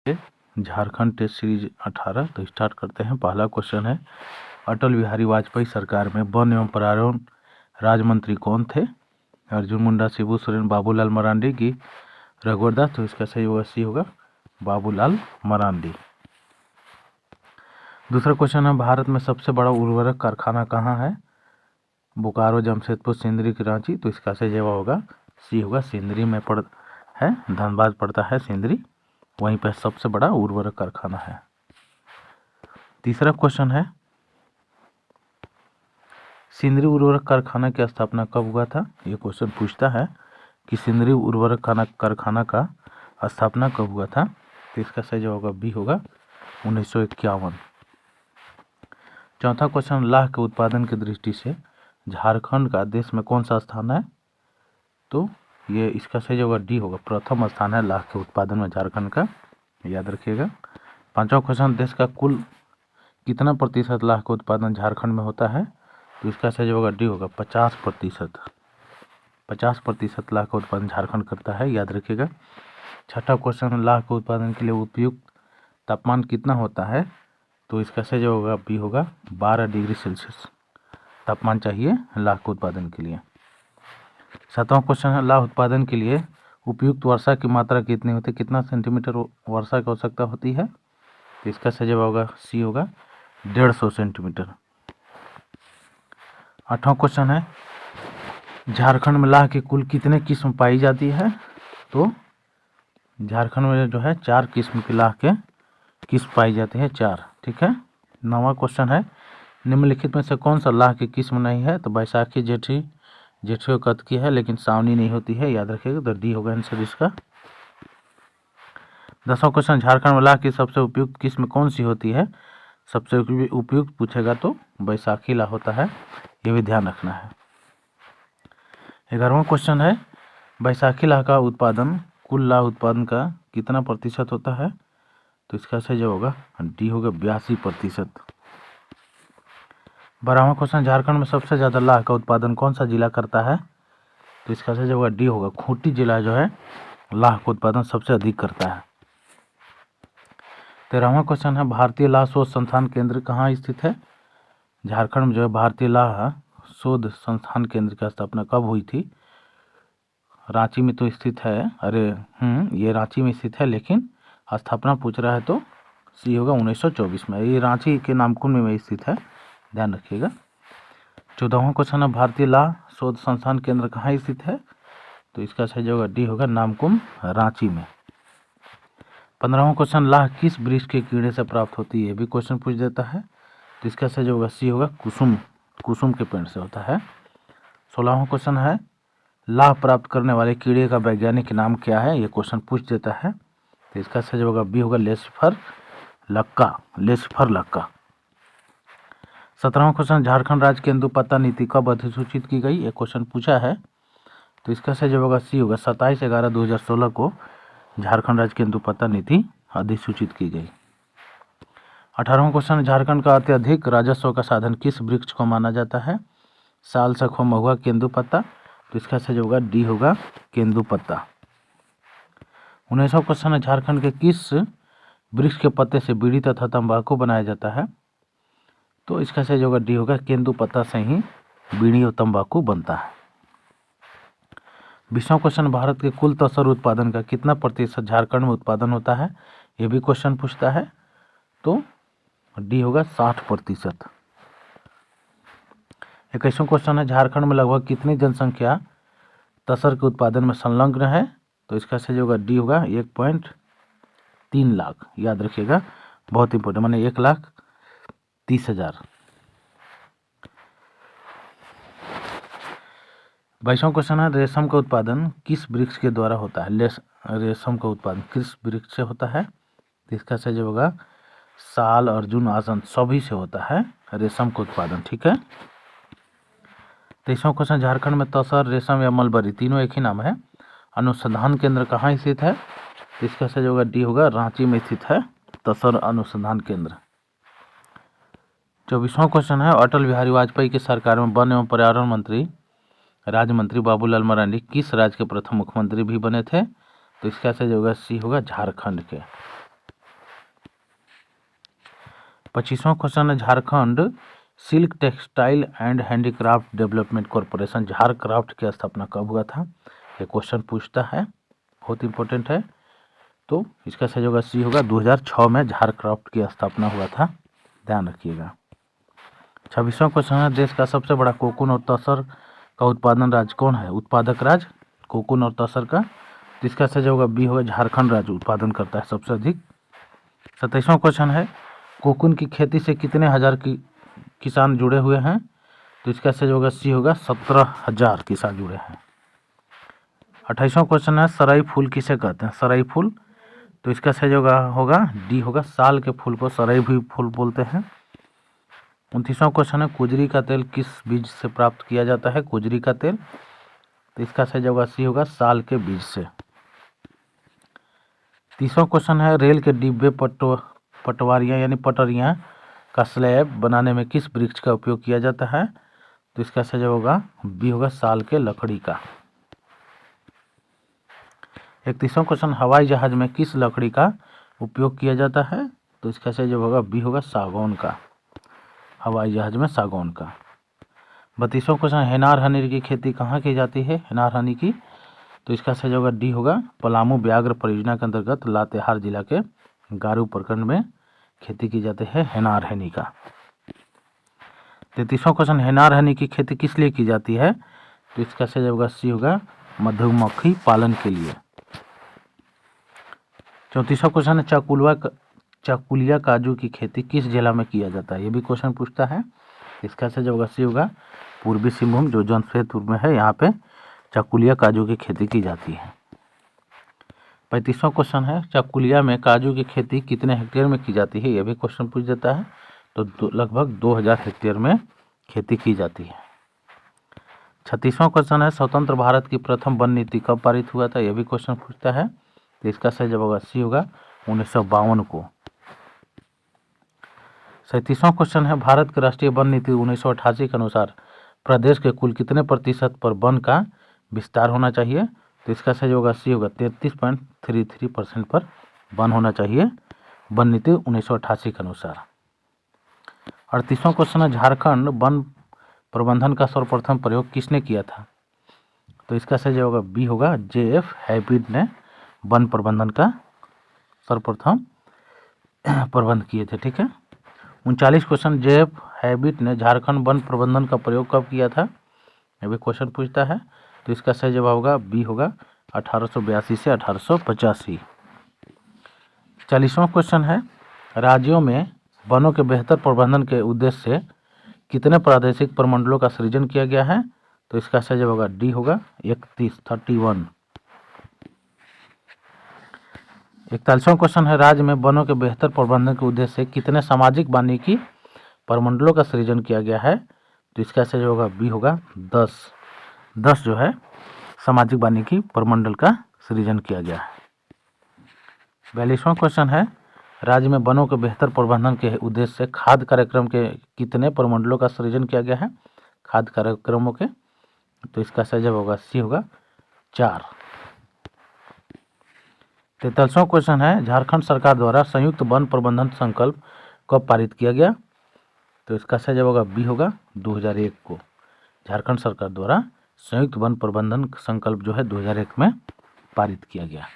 Jharkhand test series 18। तो start करते हैं। पहला क्वेश्चन है, अटल बिहारी वाजपेयी सरकार में वन एवं पर्यावरण राज्य मंत्री कौन थे? अर्जुन मुंडा, शिबू सोरेन, बाबूलाल मरांडी की रघुवर दास। तो इसका सही होगा सी होगा बाबूलाल मरांडी। दूसरा क्वेश्चन है, भारत में सबसे बड़ा उर्वरक कारखाना कहाँ है? बोकारो, जमशेदपुर, सिंदरी की रांची। तो इसका सही जवाब होगा सी होगा सिंदरी में है, धनबाद पड़ता है सिंदरी, वहीं पर सबसे बड़ा उर्वरक कारखाना है। तीसरा क्वेश्चन है, सिंदरी उर्वरक कारखाना की स्थापना कब हुआ था? ये क्वेश्चन पूछता है कि सिंदरी उर्वरक कारखाना का स्थापना कब हुआ था। तो इसका सही जवाब बी होगा 1951। चौथा क्वेश्चन, लाह के उत्पादन की दृष्टि से झारखंड का देश में कौन सा स्थान है? तो ये इसका सही जवाब डी होगा, प्रथम स्थान है लाह के उत्पादन में झारखंड का, याद रखिएगा। पांचवा क्वेश्चन, देश का कुल कितना प्रतिशत लाह का उत्पादन झारखंड में होता है? तो इसका सही जवाब डी होगा 50%। 50% लाह का उत्पादन झारखंड करता है, याद रखिएगा। छठा क्वेश्चन, लाह के उत्पादन के लिए उपयुक्त तापमान कितना होता है? तो इसका सही जवाब बी होगा 12 डिग्री सेल्सियस तापमान चाहिए लाह के उत्पादन के लिए। सातवां क्वेश्चन है, लाह उत्पादन के लिए उपयुक्त वर्षा की मात्रा कितनी होती है? कितना सेंटीमीटर वर्षा की आवश्यकता होती है? तो इसका सही जवाब होगा सी होगा 150 सेंटीमीटर। आठवां क्वेश्चन है, झारखंड में लाह की कुल कितने किस्म पाई जाती है? तो झारखंड में जो है 4 किस्म की लाह के किस्म पाई जाती है, 4, ठीक है। नौवां क्वेश्चन है, निम्नलिखित में से कौन सा लाह की किस्म नहीं है? तो बैसाखी, जेठी और कतकी है, लेकिन सावनी नहीं होती है, याद रखिएगा। तो डी होगा आंसर इसका। 10वां क्वेश्चन, झारखंड में लाह की सबसे उपयुक्त किस्म कौन सी होती है? सबसे उपयुक्त पूछेगा तो बैसाखी लाह होता है, ये भी ध्यान रखना है। 11वां क्वेश्चन है, बैसाखी लाह का उत्पादन कुल लाह उत्पादन का कितना प्रतिशत होता है? तो इसका सही जवाब होगा डी होगा 82%। 12वां क्वेश्चन, झारखंड में सबसे ज़्यादा लाह का उत्पादन कौन सा जिला करता है? तो इसका सही जवाब डी होगा, खूंटी जिला जो है लाह का उत्पादन सबसे अधिक करता है। 13वां क्वेश्चन है, भारतीय लाह शोध संस्थान केंद्र कहाँ स्थित है? झारखंड में जो है भारतीय लाह शोध संस्थान केंद्र की स्थापना कब हुई थी? रांची में तो स्थित है, ये रांची में स्थित है, लेकिन स्थापना पूछ रहा है तो सी होगा 1924 में। ये रांची के नामकुम में स्थित है, ध्यान रखिएगा। 14वां क्वेश्चन है, भारतीय लाह शोध संस्थान केंद्र कहाँ स्थित है? तो इसका सही जवाब डी होगा नामकुम, रांची में। 15वां क्वेश्चन, लाह किस वृक्ष के कीड़े से प्राप्त होती है? ये भी क्वेश्चन पूछ देता है, तो इसका सही जवाब सी होगा कुसुम के पेड़ से होता है। 16वां क्वेश्चन है, लाह प्राप्त करने वाले कीड़े का वैज्ञानिक नाम क्या है? ये क्वेश्चन पूछ देता है, तो इसका सही जवाब बी होगा लेसिफर लक्का। 17वां क्वेश्चन, झारखंड राज्य केंदुपत्ता नीति कब अधिसूचित की गई? ये क्वेश्चन पूछा है, तो इसका सही जवाब सी होगा 27/11/2016 को झारखंड राज्य केंदुपत्ता नीति अधिसूचित की गई। 18वां क्वेश्चन, झारखंड का अत्यधिक राजस्व का साधन किस वृक्ष को माना जाता है? साल, सखो, महुआ, केंदुपत्ता। तो इसका सही होगा डी होगा केंदुपत्ता। 19वां क्वेश्चन है, झारखंड के किस वृक्ष के पत्ते से बीड़ी तथा तंबाकू बनाया जाता है? तो इसका सही होगा डी होगा केंदुपत्ता से ही बीड़ी और तंबाकू बनता है। 20वां क्वेश्चन, भारत के कुल तसर उत्पादन का कितना प्रतिशत झारखंड में उत्पादन होता है? ये भी क्वेश्चन पूछता है, तो डी होगा 60%। 21वां क्वेश्चन है, झारखंड में लगभग कितनी जनसंख्या तसर के उत्पादन में संलग्न है? तो इसका सही होगा डी होगा 1.3 लाख, याद रखिएगा, बहुत इंपॉर्टेंट, माने 1,30,000। 22वां क्वेश्चन है, रेशम का उत्पादन किस वृक्ष के द्वारा होता है? रेशम का उत्पादन किस वृक्ष से होता है? तो इसका सही होगा साल, अर्जुन, आसन सभी से होता है रेशम का उत्पादन, ठीक है। 23वां क्वेश्चन, झारखंड में तसर, रेशम या मलबरी तीनों एक ही नाम है, अनुसंधान केंद्र कहाँ स्थित है? तो इसका सही होगा डी होगा रांची में स्थित है तसर अनुसंधान केंद्र। 24वां क्वेश्चन है, अटल बिहारी वाजपेयी की सरकार में वन एवं पर्यावरण राज्य मंत्री बाबूलाल मरांडी किस राज्य के प्रथम मुख्यमंत्री भी बने थे? तो इसका सही होगा सी होगा झारखंड के। 25वां क्वेश्चन है Jharkhand silk textile and handicraft development corporation Jharcraft की स्थापना कब हुआ था, ये क्वेश्चन पूछता है, बहुत इंपॉर्टेंट है। तो इसका सही होगा सी होगा, 2006 में झारक्राफ्ट की स्थापना हुआ था, ध्यान रखिएगा। 26वां क्वेश्चन है देश का सबसे बड़ा कोकून और तसर का उत्पादन राज्य कौन है, उत्पादक राज्य कोकून और तसर का, तो इसका सही होगा बी होगा, झारखंड राज्य उत्पादन करता है सबसे अधिक। 27वां क्वेश्चन है कोकून की खेती से कितने हजार किसान जुड़े हुए हैं, तो इसका सही होगा सी होगा, 17,000 किसान जुड़े हैं। 28वां क्वेश्चन है सराई फूल किसे कहते हैं, सराई फूल, तो इसका सही होगा डी होगा, साल के फूल को सराई भी फूल बोलते हैं। 29वां क्वेश्चन है कुजरी का तेल किस बीज से प्राप्त किया जाता है, कुजरी का तेल, तो इसका सही होगा सी होगा, साल के बीज से। 30वां क्वेश्चन है रेल के डिब्बे पटवारियाँ यानी पटरियाँ का स्लैब बनाने में किस वृक्ष का उपयोग किया जाता है, तो इसका सही होगा बी होगा, साल के लकड़ी का। 31वां क्वेश्चन हवाई जहाज में किस लकड़ी का उपयोग किया जाता है, तो इसका सही होगा बी होगा, सागौन का, हवाई जहाज में सागौन का। 32वां क्वेश्चन हेनार हनी की खेती कहाँ की जाती है, हेनार हनी की, तो इसका सही होगा डी होगा, पलामू व्याघ्र परियोजना के अंतर्गत लातेहार जिला के गारू प्रखंड में खेती की जाती है हेनार हनी का। 33वां क्वेश्चन हेनार हनी की खेती किस लिए की जाती है, तो इसका सही होगा सी होगा, मधुमक्खी पालन के लिए। 34वां क्वेश्चन है चाकुलिया काजू की खेती किस जिला में किया जाता है, ये भी क्वेश्चन पूछता है, इसका सही होगा सी होगा, पूर्वी सिंहभूम जो जमशेदपुर में है, यहाँ पे चाकुलिया काजू की खेती की जाती है। 35वां क्वेश्चन है चाकुलिया में काजू की खेती कितने हेक्टेयर में की जाती है, यह भी क्वेश्चन पूछ देता है, तो लगभग 2000 हेक्टेयर में खेती की जाती है। 36वां क्वेश्चन है स्वतंत्र भारत की प्रथम वन नीति कब पारित हुआ था, यह भी क्वेश्चन पूछता है, तो इसका सही जवाब होगा सी होगा, 1952 को। 37वां क्वेश्चन है भारत की राष्ट्रीय वन नीति 1988 के अनुसार प्रदेश के कुल कितने प्रतिशत पर वन का विस्तार होना चाहिए, तो इसका सही होगा सी होगा, 33.33% पर वन होना चाहिए वन नीति 1988 के अनुसार। 38वां क्वेश्चन है झारखंड वन प्रबंधन का सर्वप्रथम प्रयोग किसने किया था, तो इसका सही होगा बी होगा, JF हैबिट ने वन प्रबंधन का सर्वप्रथम प्रबंध किए थे, ठीक है। 39 क्वेश्चन JF हैबिट ने झारखंड वन प्रबंधन का प्रयोग कब किया था, यह भी क्वेश्चन पूछता है, तो इसका सही जवाब होगा बी होगा, 1882 से 1885। 40वां क्वेश्चन है राज्यों में वनों के बेहतर प्रबंधन के उद्देश्य से कितने प्रादेशिक प्रमंडलों का सृजन किया गया है, तो इसका सही जवाब होगा डी होगा, 31। 41वां क्वेश्चन है राज्य में वनों के बेहतर प्रबंधन के उद्देश्य से कितने सामाजिक वानिकी प्रमंडलों का सृजन किया गया है, तो इसका सही होगा बी होगा, 10 जो है सामाजिक वानिकी प्रमंडल का सृजन किया गया है। 42वां क्वेश्चन है राज्य में वनों के बेहतर प्रबंधन के उद्देश्य से खाद्य कार्यक्रम के कितने प्रमंडलों का सृजन किया गया है, खाद्य कार्यक्रमों के, तो इसका सही जवाब होगा सी होगा, 4। 43वां क्वेश्चन है झारखंड सरकार द्वारा संयुक्त वन प्रबंधन संकल्प कब पारित किया गया, तो इसका सही जवाब होगा बी होगा, 2001 को झारखंड सरकार द्वारा संयुक्त वन प्रबंधन संकल्प जो है 2001 में पारित किया गया।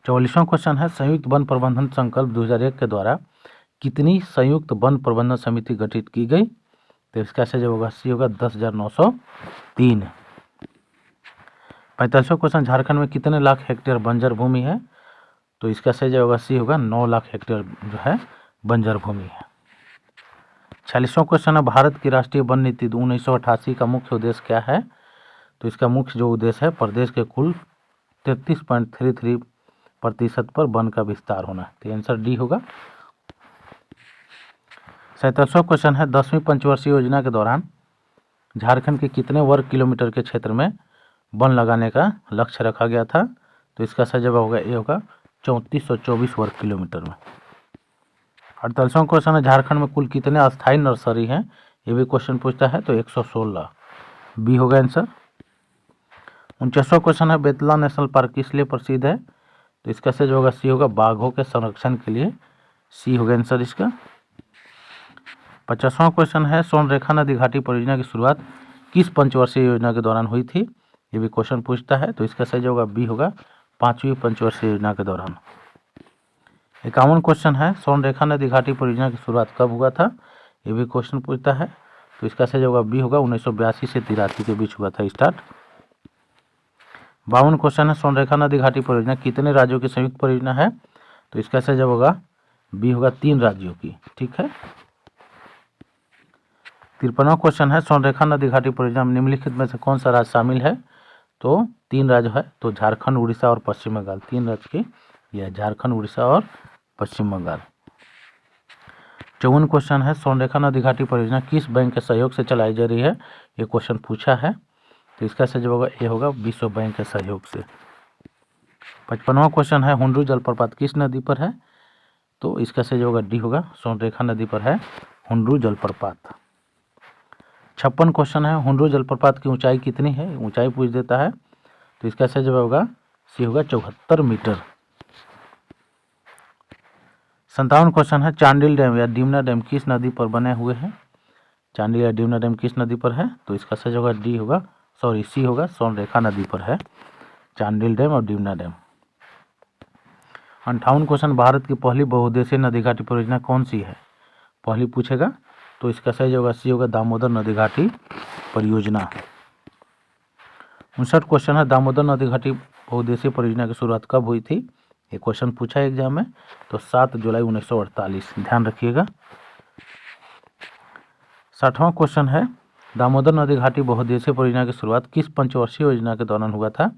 44वां क्वेश्चन है संयुक्त वन प्रबंधन संकल्प 2001 के द्वारा कितनी संयुक्त वन प्रबंधन समिति गठित की गई, तो इसका सही जवाब होगा सी होगा, 10,903। 45वां क्वेश्चन झारखंड में कितने लाख हेक्टेयर बंजर भूमि है, तो इसका सही जवाब होगा सी होगा, 9 लाख हेक्टेयर जो है बंजर भूमि है। 46वां क्वेश्चन है भारत की राष्ट्रीय वन नीति 1988 का मुख्य उद्देश्य क्या है, तो इसका मुख्य जो उद्देश्य है प्रदेश के कुल 33.33% पर वन का विस्तार होना, तो आंसर डी होगा। 47वां क्वेश्चन है 10वीं पंचवर्षीय योजना के दौरान झारखंड के कितने वर्ग किलोमीटर के क्षेत्र में वन लगाने का लक्ष्य रखा गया था, तो इसका सही जवाब होगा ए होगा, 3424 वर्ग किलोमीटर में। 48वां क्वेश्चन है झारखंड में कुल कितने अस्थायी नर्सरी हैं, ये भी क्वेश्चन पूछता है, तो 116 बी होगा आंसर। 49वां क्वेश्चन है बेतला नेशनल पार्क किस लिए प्रसिद्ध है, तो इसका सही होगा सी होगा, बाघों के संरक्षण के लिए, सी होगा आंसर इसका। 50वां क्वेश्चन है स्वर्णरेखा नदी घाटी परियोजना की शुरुआत किस पंचवर्षीय योजना के दौरान हुई थी? ये भी क्वेश्चन पूछता है, तो इसका सही होगा बी होगा 5वीं पंचवर्षीय योजना के दौरान। 51 क्वेश्चन है स्वर्णरेखा नदी घाटी परियोजना की शुरुआत कब हुआ था? ये भी क्वेश्चन पूछता है, तो इसका सही होगा बी होगा 1982 से 83 के बीच हुआ था स्टार्ट। 52 क्वेश्चन है स्वर्णरेखा नदी घाटी परियोजना कितने राज्यों की संयुक्त परियोजना है? तो इसका सही होगा बी होगा 3 राज्यों की। ठीक है। 53वां क्वेश्चन है स्वर्णरेखा नदी घाटी परियोजना में निम्नलिखित में से कौन सा राज्य शामिल है? तो 3 राज्य है, तो झारखंड, उड़ीसा और पश्चिम बंगाल, 3 राज्य की यह झारखंड, उड़ीसा और पश्चिम बंगाल। 54 क्वेश्चन है स्वर्णरेखा नदी घाटी परियोजना किस बैंक के सहयोग से चलाई जा रही है? ये क्वेश्चन पूछा है, तो इसका सही होगा ए होगा विश्व बैंक के सहयोग से। 55वां क्वेश्चन है हुंडरू जलप्रपात किस नदी पर है? तो इसका सही होगा डी होगा स्वर्णरेखा नदी पर है हुंडरू जलप्रपात। 56 क्वेश्चन है हुंडरू जलप्रपात की ऊंचाई कितनी है? ऊंचाई पूछ देता है, तो इसका सही जवाब होगा सी होगा 74 मीटर। 57 क्वेश्चन है चांडिल डैम या डिमना डैम किस नदी पर बने हुए हैं? चांडिल या डिमना डैम किस नदी पर है? तो इसका सही होगा डी होगा सी होगा स्वर्णरेखा नदी पर है चांडिल डैम और डिमना डैम। 58 क्वेश्चन भारत की पहली बहुउद्देशीय नदी घाटी परियोजना कौन सी है? पहली पूछेगा, तो इसका सही होगा सी होगा दामोदर नदी घाटी परियोजना। 59 क्वेश्चन है दामोदर नदी घाटी बहुउद्देशीय परियोजना की शुरुआत कब हुई थी? ये क्वेश्चन पूछा है एग्जाम में, तो 7 जुलाई 1948, ध्यान रखिएगा। 60वां क्वेश्चन है दामोदर नदी घाटी बहुउद्देशीय परियोजना की शुरुआत किस पंचवर्षीय योजना के दौरान हुआ था?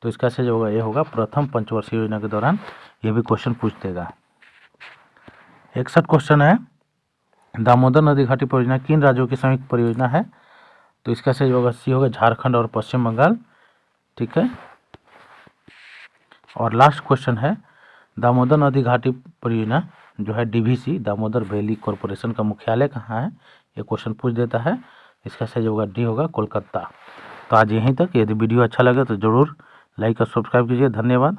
तो इसका सही होगा ये होगा प्रथम पंचवर्षीय योजना के दौरान, ये भी क्वेश्चन पूछ देगा। 61 क्वेश्चन है दामोदर नदी घाटी परियोजना किन राज्यों की संयुक्त परियोजना है? तो इसका सही होगा सी होगा झारखंड और पश्चिम बंगाल। ठीक है। और लास्ट क्वेश्चन है दामोदर नदी घाटी परियोजना जो है डीवीसी दामोदर वैली कॉरपोरेशन का मुख्यालय कहाँ है? ये क्वेश्चन पूछ देता है, इसका सही होगा डी होगा कोलकाता। तो आज यहीं तक। यदि वीडियो अच्छा लगे तो ज़रूर लाइक और सब्सक्राइब कीजिए। धन्यवाद।